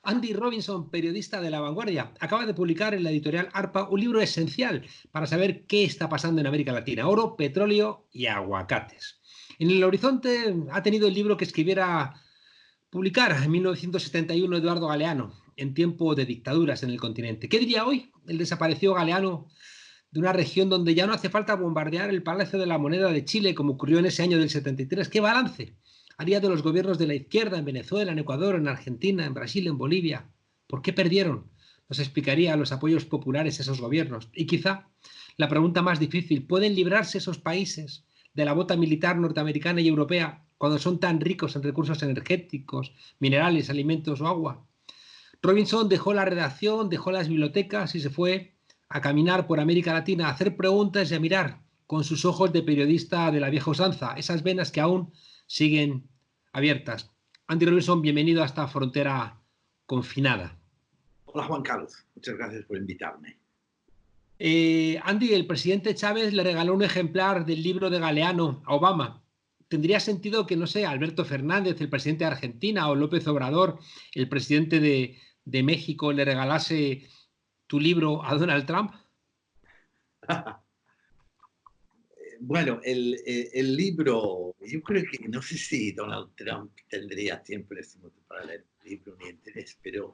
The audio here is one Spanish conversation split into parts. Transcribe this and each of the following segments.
Andy Robinson, periodista de La Vanguardia, acaba de publicar en la editorial ARPA un libro esencial para saber qué está pasando en América Latina: oro, petróleo y aguacates. En el horizonte ha tenido el libro que escribiera publicar en 1971 Eduardo Galeano, en tiempo de dictaduras en el continente. ¿Qué diría hoy el desaparecido Galeano de una región donde ya no hace falta bombardear el Palacio de la Moneda de Chile, como ocurrió en ese año del 73? ¿Qué balance haría de los gobiernos de la izquierda en Venezuela, en Ecuador, en Argentina, en Brasil, en Bolivia? ¿Por qué perdieron? Nos explicaría los apoyos populares a esos gobiernos. Y quizá la pregunta más difícil: ¿pueden librarse esos países de la bota militar norteamericana y europea cuando son tan ricos en recursos energéticos, minerales, alimentos o agua? Robinson dejó la redacción, dejó las bibliotecas y se fue a caminar por América Latina, a hacer preguntas y a mirar con sus ojos de periodista de la vieja usanza, esas venas que aún siguen abiertas. Andy Robinson, bienvenido a esta frontera confinada. Hola Juan Carlos, muchas gracias por invitarme. Andy, el presidente Chávez le regaló un ejemplar del libro de Galeano a Obama. ¿Tendría sentido que, no sé, Alberto Fernández, el presidente de Argentina, o López Obrador, el presidente de México, le regalase tu libro a Donald Trump? Bueno, el libro, yo creo que no sé si Donald Trump tendría tiempo en este momento para leer el libro ni interés, pero...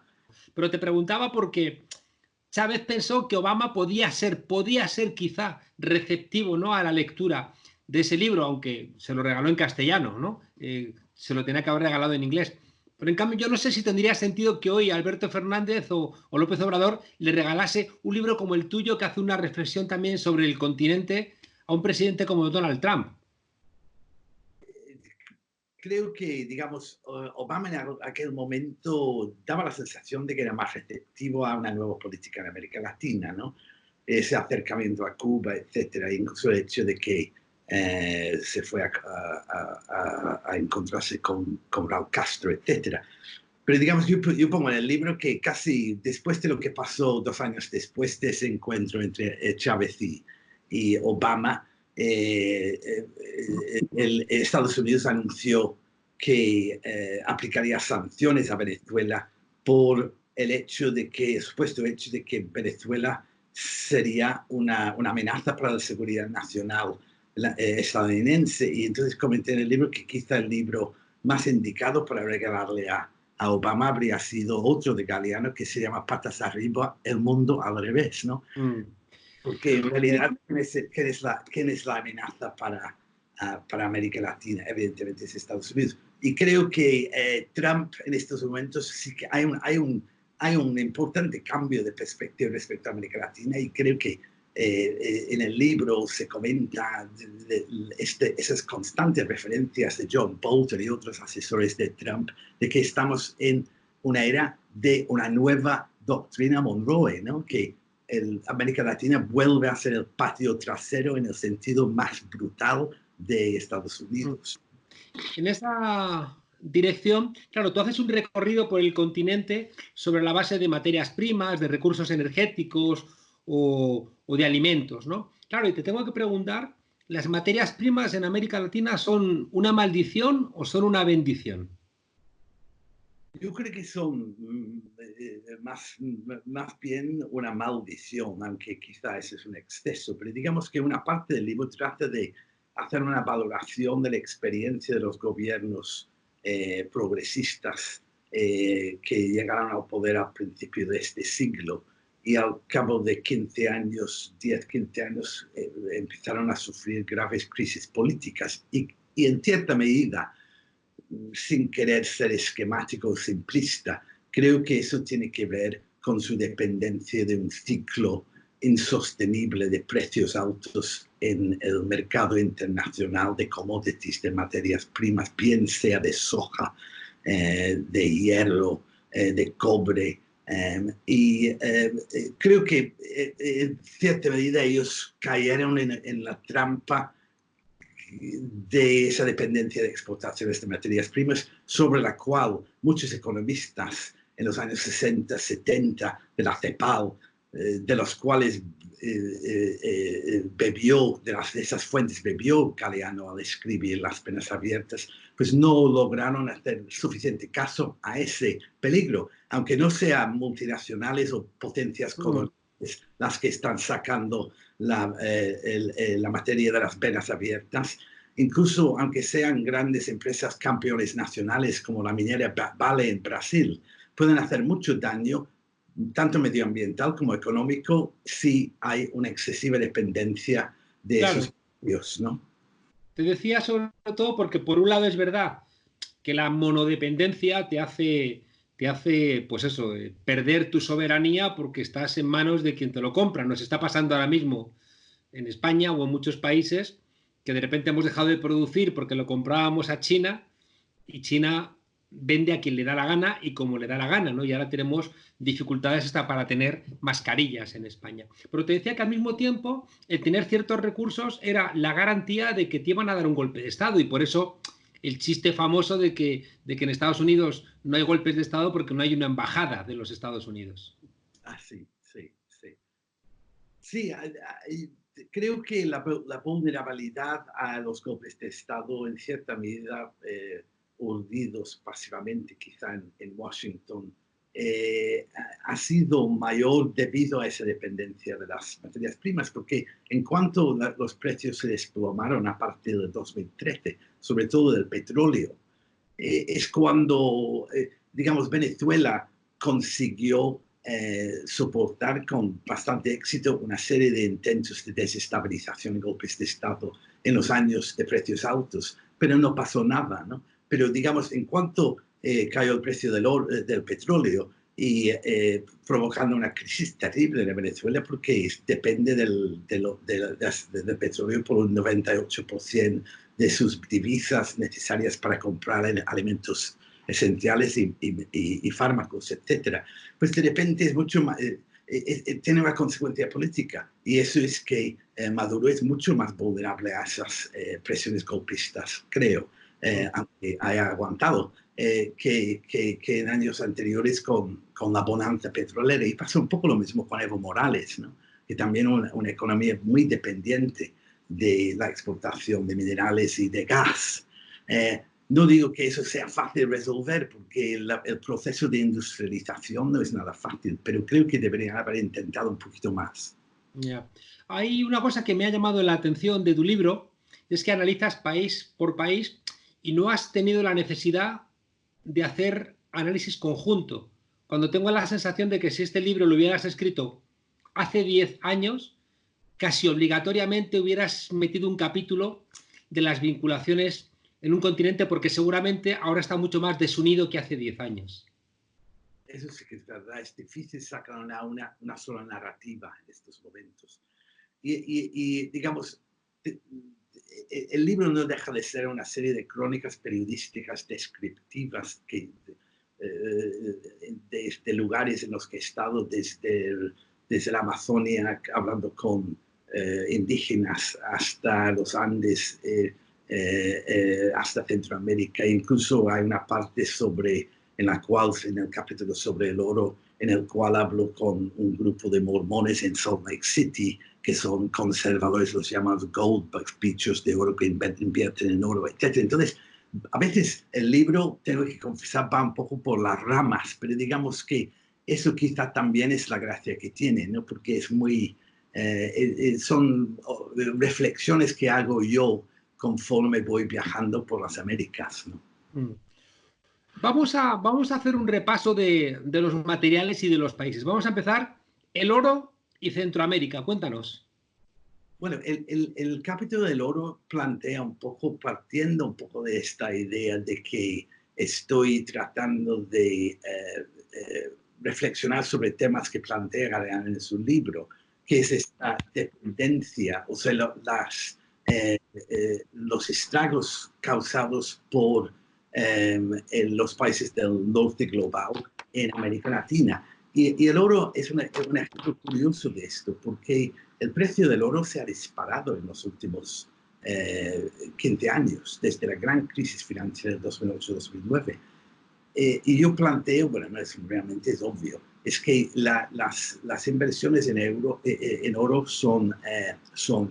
Pero te preguntaba porque Chávez pensó que Obama podía ser quizá receptivo, ¿no?, a la lectura de ese libro, aunque se lo regaló en castellano, ¿no? Se lo tenía que haber regalado en inglés. Pero en cambio yo no sé si tendría sentido que hoy Alberto Fernández o López Obrador le regalase un libro como el tuyo, que hace una reflexión también sobre el continente, a un presidente como Donald Trump. Creo que, digamos, Obama en aquel momento daba la sensación de que era más receptivo a una nueva política en América Latina, ¿no? Ese acercamiento a Cuba, etcétera, incluso el hecho de que se fue a encontrarse con Raúl Castro, etcétera. Pero digamos, yo pongo en el libro que casi después de lo que pasó 2 años después de ese encuentro entre Chávez y Obama, Estados Unidos anunció que aplicaría sanciones a Venezuela por el supuesto hecho de que Venezuela sería una amenaza para la seguridad nacional estadounidense. Y entonces comenté en el libro que quizá el libro más indicado para regalarle a Obama habría sido otro de Galeano, que se llama Patas arriba, el mundo al revés, ¿no? Porque en realidad, ¿quién es la amenaza para América Latina? Evidentemente es Estados Unidos. Y creo que Trump en estos momentos sí que hay un importante cambio de perspectiva respecto a América Latina, y creo que en el libro se comenta esas constantes referencias de John Bolton y otros asesores de Trump, de que estamos en una era de una nueva doctrina Monroe, ¿no? Que América Latina vuelve a ser el patio trasero en el sentido más brutal de Estados Unidos. En esa dirección, claro, tú haces un recorrido por el continente sobre la base de materias primas, de recursos energéticos o de alimentos, ¿no? Claro, y te tengo que preguntar, ¿las materias primas en América Latina son una maldición o son una bendición? Yo creo que son más bien una maldición, aunque quizá ese es un exceso, pero digamos que una parte del libro trata de hacer una valoración de la experiencia de los gobiernos progresistas que llegaron al poder al principio de este siglo, y al cabo de 15 años, 10, 15 años, empezaron a sufrir graves crisis políticas y en cierta medida, sin querer ser esquemático o simplista, creo que eso tiene que ver con su dependencia de un ciclo insostenible de precios altos en el mercado internacional de commodities, de materias primas, bien sea de soja, de hierro, de cobre. Creo que en cierta medida ellos cayeron en la trampa de esa dependencia de exportaciones de materias primas, sobre la cual muchos economistas en los años 60, 70 de la CEPAL de los cuales bebió, de esas fuentes bebió Galeano al escribir Las Venas Abiertas, pues no lograron hacer suficiente caso a ese peligro, aunque no sean multinacionales o potencias coloniales las que están sacando la materia de las venas abiertas. Incluso aunque sean grandes empresas campeones nacionales como la minera Vale en Brasil, pueden hacer mucho daño, tanto medioambiental como económico, si hay una excesiva dependencia de esos medios, ¿no? Te decía sobre todo porque por un lado es verdad que la monodependencia te hace pues eso, perder tu soberanía porque estás en manos de quien te lo compra. Nos está pasando ahora mismo en España o en muchos países que de repente hemos dejado de producir porque lo comprábamos a China y China vende a quien le da la gana y como le da la gana, ¿no? Y ahora tenemos dificultades hasta para tener mascarillas en España. Pero te decía que al mismo tiempo el tener ciertos recursos era la garantía de que te iban a dar un golpe de Estado y por eso el chiste famoso de que en Estados Unidos no hay golpes de Estado porque no hay una embajada de los Estados Unidos. Ah, sí, sí, sí. Sí, creo que la vulnerabilidad a los golpes de Estado en cierta medida urdidos pasivamente quizá en Washington ha sido mayor debido a esa dependencia de las materias primas, porque en cuanto los precios se desplomaron a partir de 2013, sobre todo del petróleo, es cuando, digamos, Venezuela consiguió soportar con bastante éxito una serie de intentos de desestabilización y golpes de Estado en los años de precios altos, pero no pasó nada, ¿no? Pero digamos, en cuanto cayó el precio del petróleo y provocando una crisis terrible en Venezuela porque depende del petróleo por un 98% de sus divisas necesarias para comprar alimentos esenciales y fármacos, etcétera. Pues de repente es mucho más, tiene una consecuencia política y eso es que Maduro es mucho más vulnerable a esas presiones golpistas, creo, aunque haya aguantado, que en años anteriores con la bonanza petrolera. Y pasa un poco lo mismo con Evo Morales, ¿no? Que también una economía muy dependiente de la exportación de minerales y de gas. No digo que eso sea fácil de resolver porque el proceso de industrialización no es nada fácil, pero creo que deberían haber intentado un poquito más. Yeah. Hay una cosa que me ha llamado la atención de tu libro, es que analizas país por país y no has tenido la necesidad de hacer análisis conjunto. Cuando tengo la sensación de que si este libro lo hubieras escrito hace 10 años, casi obligatoriamente hubieras metido un capítulo de las vinculaciones en un continente porque seguramente ahora está mucho más desunido que hace 10 años. Eso sí que es verdad, es difícil sacar una sola narrativa en estos momentos. Y digamos, el libro no deja de ser una serie de crónicas periodísticas descriptivas de lugares en los que he estado, desde la Amazonia, hablando con indígenas, hasta los Andes, hasta Centroamérica. Incluso hay una parte en la cual, en el capítulo sobre el oro, en el cual hablo con un grupo de mormones en Salt Lake City, que son conservadores, los llamados goldbugs, bichos de oro que invierten en oro, etc. Entonces, a veces el libro, tengo que confesar, va un poco por las ramas, pero digamos que eso quizá también es la gracia que tiene, ¿no? Porque es muy, son reflexiones que hago yo conforme voy viajando por las Américas, ¿no? Vamos a hacer un repaso de los materiales y de los países. Vamos a empezar el oro y Centroamérica. Cuéntanos. Bueno, el capítulo del oro plantea un poco, partiendo un poco de esta idea de que estoy tratando de reflexionar sobre temas que plantea Galeano en su libro, que es esta dependencia, o sea, los estragos causados por los países del norte global en América Latina. Y el oro es un ejemplo curioso de esto, porque el precio del oro se ha disparado en los últimos 15 años, desde la gran crisis financiera del 2008-2009. y yo planteo, bueno, no es realmente es obvio, es que las inversiones en oro son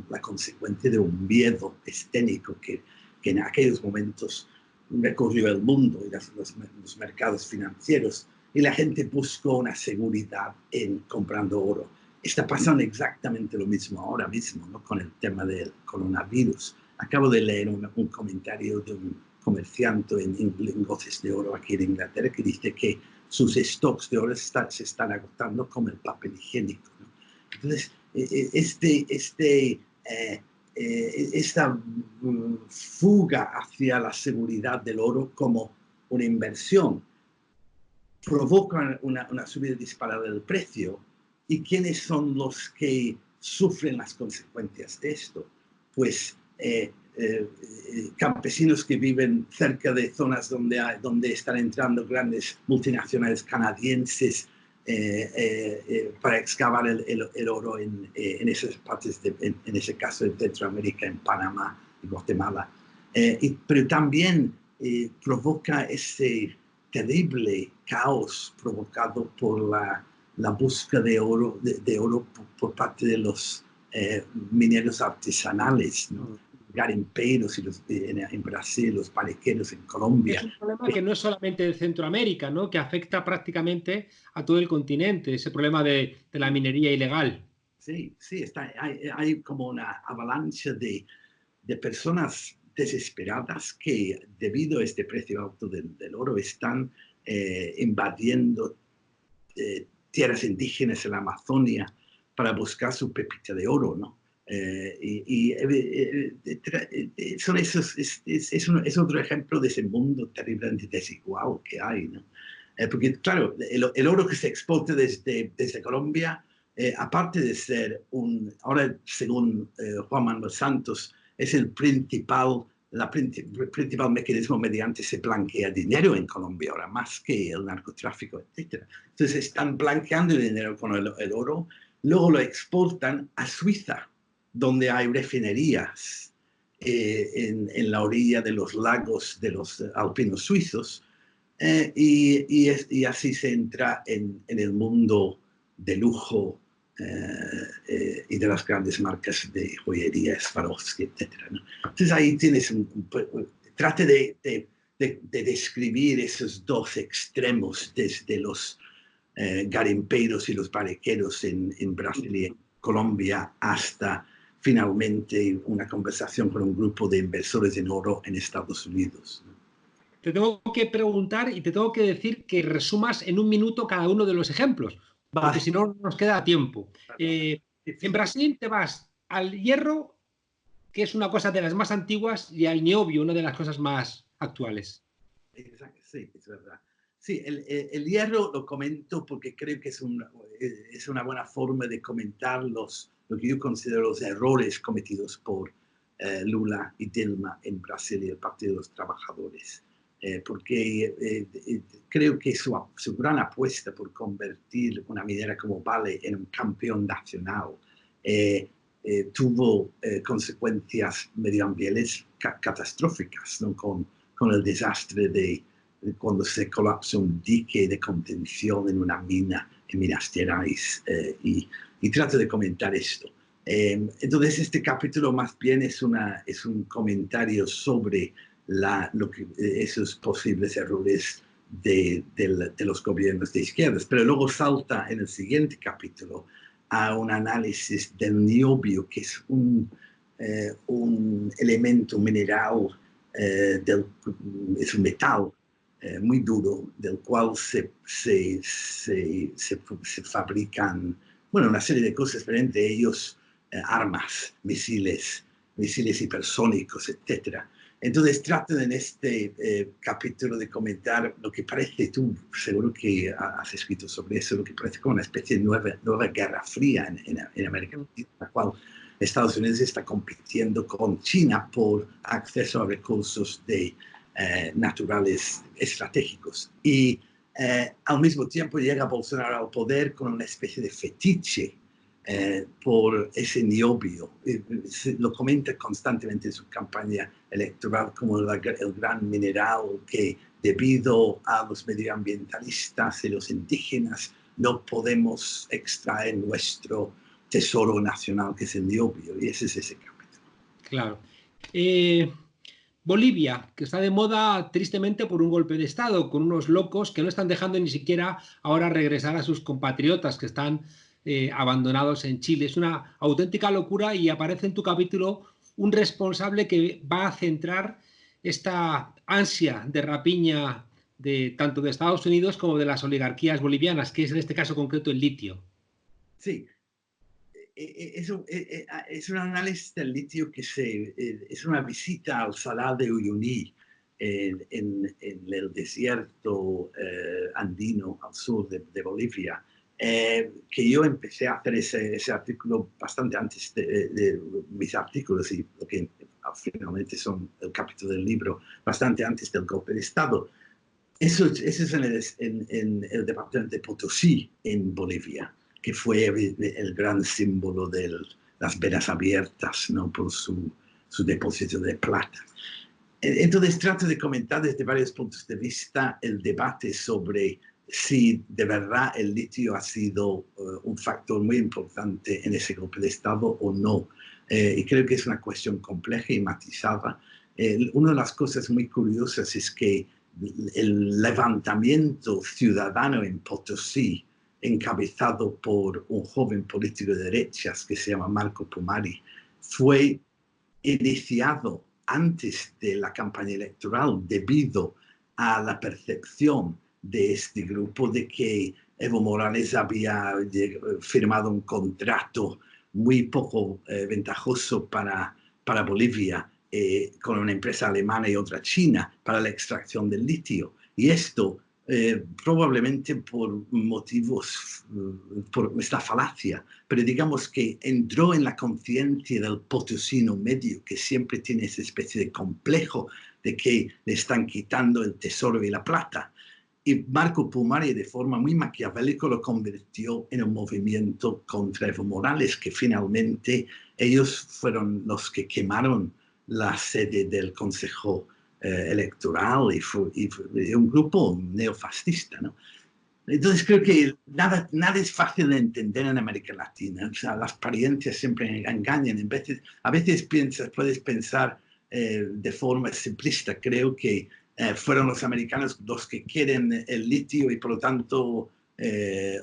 la consecuencia de un miedo escénico que en aquellos momentos recorrió el mundo y los mercados financieros, y la gente buscó una seguridad en comprando oro. Está pasando exactamente lo mismo ahora mismo, ¿no? Con el tema del coronavirus. Acabo de leer un comentario de un comerciante en lingotes de oro aquí en Inglaterra que dice que sus stocks de oro se están agotando como el papel higiénico, ¿no? Entonces, esta fuga hacia la seguridad del oro como una inversión provoca una subida disparada del precio. ¿Y quiénes son los que sufren las consecuencias de esto? Pues campesinos que viven cerca de zonas donde están entrando grandes multinacionales canadienses para excavar el oro en esas partes, en ese caso en Centroamérica, en Panamá y Guatemala. Pero también provoca ese terrible caos provocado por la búsqueda de oro, por parte de los mineros artesanales, ¿no? Garimpeiros en Brasil, los palequeros en Colombia. Es un problema que no es solamente de Centroamérica, ¿no? Que afecta prácticamente a todo el continente, ese problema de la minería ilegal. Sí, sí, hay como una avalancha de personas desesperadas que debido a este precio alto del oro están invadiendo tierras indígenas en la Amazonia para buscar su pepita de oro, ¿no? Son es otro ejemplo de ese mundo terriblemente desigual que hay, ¿no? Porque, claro, el oro que se exporta desde Colombia, aparte de ser ahora según Juan Manuel Santos, es el principal mecanismo mediante se blanquea dinero en Colombia, ahora más que el narcotráfico, etc. Entonces están blanqueando el dinero con el oro, luego lo exportan a Suiza, donde hay refinerías en la orilla de los lagos de los alpinos suizos, y así se entra en el mundo de lujo y de las grandes marcas de joyería, Swarovski, etc., ¿no? Entonces ahí tienes trate de describir esos dos extremos, desde los garimpeiros y los barqueros en Brasil y en Colombia hasta finalmente una conversación con un grupo de inversores en oro en Estados Unidos, ¿no? Te tengo que preguntar y te tengo que decir que resumas en un minuto cada uno de los ejemplos, porque Vale. si no, no nos queda tiempo. En Brasil te vas al hierro, que es una cosa de las más antiguas, y al niobio, una de las cosas más actuales. Exacto, sí, es verdad. Sí, el hierro lo comento porque creo que es una buena forma de comentar lo que yo considero los errores cometidos por Lula y Dilma en Brasil y el Partido de los Trabajadores. Porque creo que su gran apuesta por convertir una minera como Vale en un campeón nacional tuvo consecuencias medioambientales catastróficas, ¿no? Con el desastre de cuando se colapsa un dique de contención en una mina en Minas Gerais, y trato de comentar esto. Entonces este capítulo más bien es un comentario sobre esos posibles errores de los gobiernos de izquierdas, pero luego salta en el siguiente capítulo a un análisis del niobio, que es un elemento mineral, es un metal muy duro, del cual se fabrican, bueno, una serie de cosas, pero entre ellos armas, misiles hipersónicos, etc. Entonces trato en este capítulo de comentar lo que parece, tú seguro que has escrito sobre eso, lo que parece como una especie de nueva guerra fría en América Latina, la cual Estados Unidos está compitiendo con China por acceso a recursos naturales estratégicos. Y al mismo tiempo llega Bolsonaro al poder con una especie de fetiche por ese niobio. Lo comenta constantemente en su campaña electoral como el gran mineral que, debido a los medioambientalistas y los indígenas, no podemos extraer nuestro tesoro nacional, que es el niobio, y ese es ese capítulo. Claro. Bolivia, que está de moda tristemente por un golpe de Estado, con unos locos que no están dejando ni siquiera ahora regresar a sus compatriotas que están abandonados en Chile. Es una auténtica locura y aparece en tu capítulo un responsable que va a centrar esta ansia de rapiña de tanto de Estados Unidos como de las oligarquías bolivianas, que es en este caso concreto el litio. Sí, es un análisis del litio que es una visita al Salar de Uyuni en el desierto andino al sur de Bolivia, que yo empecé a hacer ese artículo bastante antes de mis artículos y lo que finalmente son el capítulo del libro, bastante antes del golpe de Estado. Eso es en el departamento de Potosí, en Bolivia, que fue el gran símbolo de las venas abiertas, ¿no? Por su depósito de plata. Entonces trato de comentar desde varios puntos de vista el debate sobre si de verdad el litio ha sido un factor muy importante en ese golpe de Estado o no. Y creo que es una cuestión compleja y matizada. Una de las cosas muy curiosas es que el levantamiento ciudadano en Potosí, encabezado por un joven político de derechas que se llama Marco Pumari, fue iniciado antes de la campaña electoral debido a la percepción de este grupo de que Evo Morales había firmado un contrato muy poco ventajoso para Bolivia con una empresa alemana y otra china para la extracción del litio. Y esto probablemente por motivos, por esta falacia, pero digamos que entró en la conciencia del potosino medio, que siempre tiene esa especie de complejo de que le están quitando el tesoro y la plata. Y Marco Pumari, de forma muy maquiavélica, lo convirtió en un movimiento contra Evo Morales, que finalmente ellos fueron los que quemaron la sede del Consejo Electoral y fue un grupo neofascista, ¿no? Entonces creo que nada es fácil de entender en América Latina. O sea, las apariencias siempre engañan. A veces puedes pensar de forma simplista. Creo que fueron los americanos los que quieren el litio y por lo tanto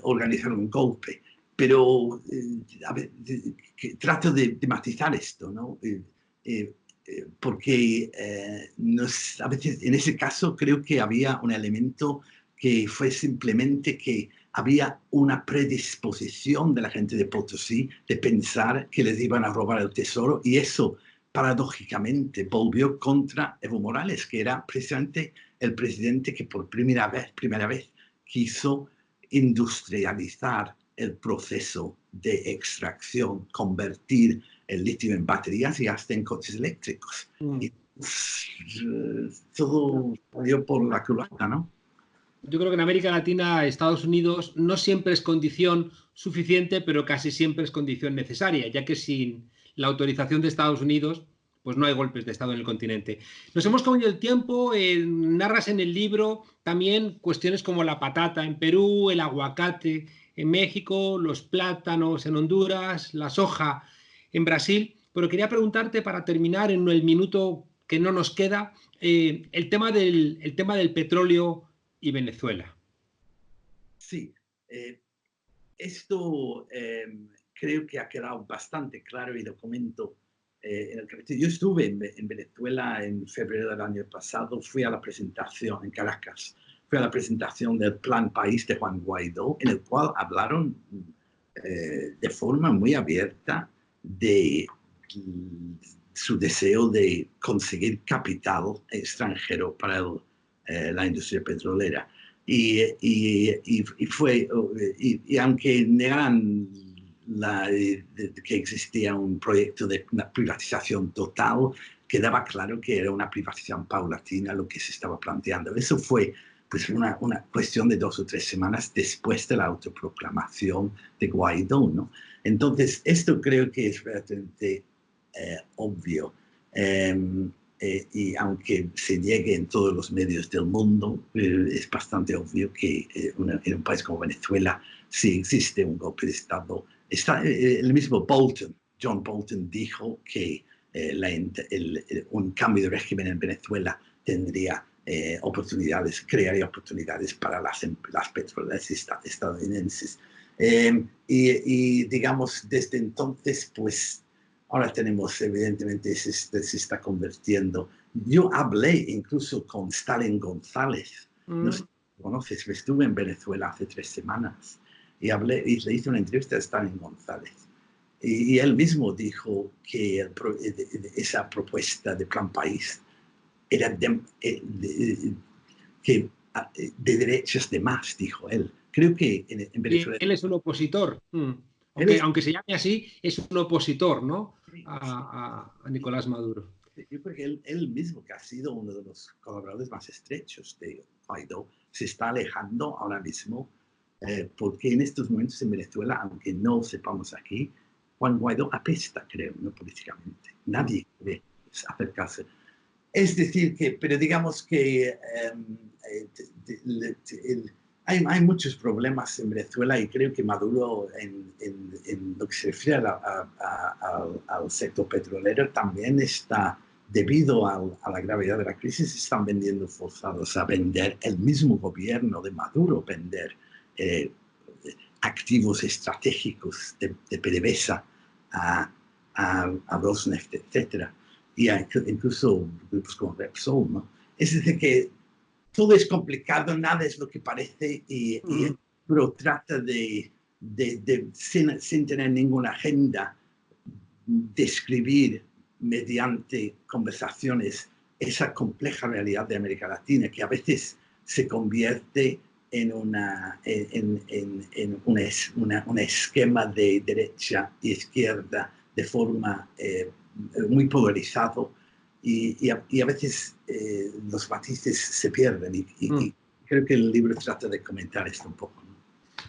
organizaron un golpe. Pero trato de matizar esto, ¿no? Porque a veces en ese caso creo que había un elemento que fue simplemente que había una predisposición de la gente de Potosí de pensar que les iban a robar el tesoro, y eso paradójicamente volvió contra Evo Morales, que era precisamente el presidente que por primera vez quiso industrializar el proceso de extracción, convertir el litio en baterías y hasta en coches eléctricos. Y todo salió por la culata, ¿no? Yo creo que en América Latina, Estados Unidos no siempre es condición suficiente, pero casi siempre es condición necesaria, ya que sin la autorización de Estados Unidos, pues no hay golpes de Estado en el continente. Nos hemos comido el tiempo, narras en el libro también cuestiones como la patata en Perú, el aguacate en México, los plátanos en Honduras, la soja en Brasil, pero quería preguntarte para terminar en el minuto que no nos queda, el tema del petróleo y Venezuela. Sí, esto creo que ha quedado bastante claro y lo comento en el capítulo. Yo estuve en Venezuela en febrero del año pasado, fui a la presentación en Caracas, fui a la presentación del Plan País de Juan Guaidó, en el cual hablaron de forma muy abierta de su deseo de conseguir capital extranjero para la industria petrolera. Y aunque negaran que existía un proyecto de una privatización total, quedaba claro que era una privatización paulatina lo que se estaba planteando. Eso fue pues una cuestión de 2 o 3 semanas después de la autoproclamación de Guaidó, ¿no? Entonces, esto creo que es relativamente obvio. Y aunque se niegue en todos los medios del mundo, es bastante obvio que en un país como Venezuela, si existe un golpe de Estado, el mismo John Bolton dijo que un cambio de régimen en Venezuela tendría crearía oportunidades para las petroleras estadounidenses. Y digamos, desde entonces, pues ahora tenemos, evidentemente, se está convirtiendo. Yo hablé incluso con Stalin González, no sé si conoces, estuve en Venezuela hace 3 semanas y le hice una entrevista a Stalin González. Y él mismo dijo que esa propuesta de Plan País era de derechas de más, dijo él. Creo que en Venezuela... Y él es un opositor, aunque se llame así, es un opositor, ¿no? A Nicolás Maduro. Yo creo que él mismo, que ha sido uno de los colaboradores más estrechos de Guaidó, se está alejando ahora mismo, porque en estos momentos en Venezuela, aunque no sepamos aquí, Juan Guaidó apesta, creo, ¿no? Políticamente. Nadie quiere acercarse. Es decir, pero digamos que hay muchos problemas en Venezuela y creo que Maduro, en lo que se refiere al sector petrolero, también está, debido a la gravedad de la crisis, están vendiendo forzados a vender, el mismo gobierno de Maduro, vender activos estratégicos de PDVSA a Rosneft, etcétera. Y incluso grupos como Repsol, ¿no? Es decir, que todo es complicado, nada es lo que parece, pero trata sin tener ninguna agenda, describir mediante conversaciones esa compleja realidad de América Latina, que a veces se convierte en un esquema de derecha y izquierda de forma muy polarizado, y a veces los matices se pierden, y creo que el libro trata de comentar esto un poco, ¿no?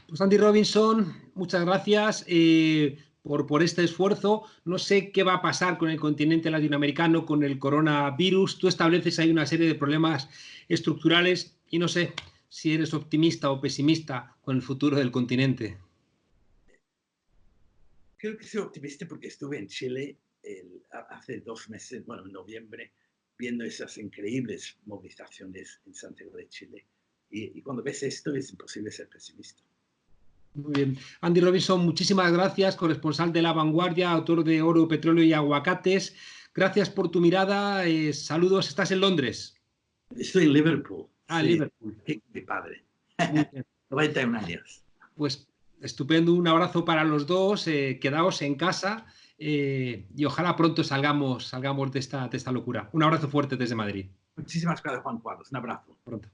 Pues Andy Robinson, muchas gracias por este esfuerzo. No sé qué va a pasar con el continente latinoamericano, con el coronavirus. Tú estableces ahí una serie de problemas estructurales y no sé si eres optimista o pesimista con el futuro del continente. Creo que soy optimista porque estuve en Chile hace 2 meses, bueno, en noviembre, viendo esas increíbles movilizaciones en Santiago de Chile. Y cuando ves esto es imposible ser pesimista. Muy bien. Andy Robinson, muchísimas gracias, corresponsal de La Vanguardia, autor de Oro, Petróleo y Aguacates. Gracias por tu mirada. Saludos. ¿Estás en Londres? Estoy en Liverpool. En Liverpool. Mi padre. Muy bien. 91 años. Pues estupendo, un abrazo para los dos. Quedaos en casa y ojalá pronto salgamos de esta locura. Un abrazo fuerte desde Madrid. Muchísimas gracias, Juan Carlos. Un abrazo. Pronto.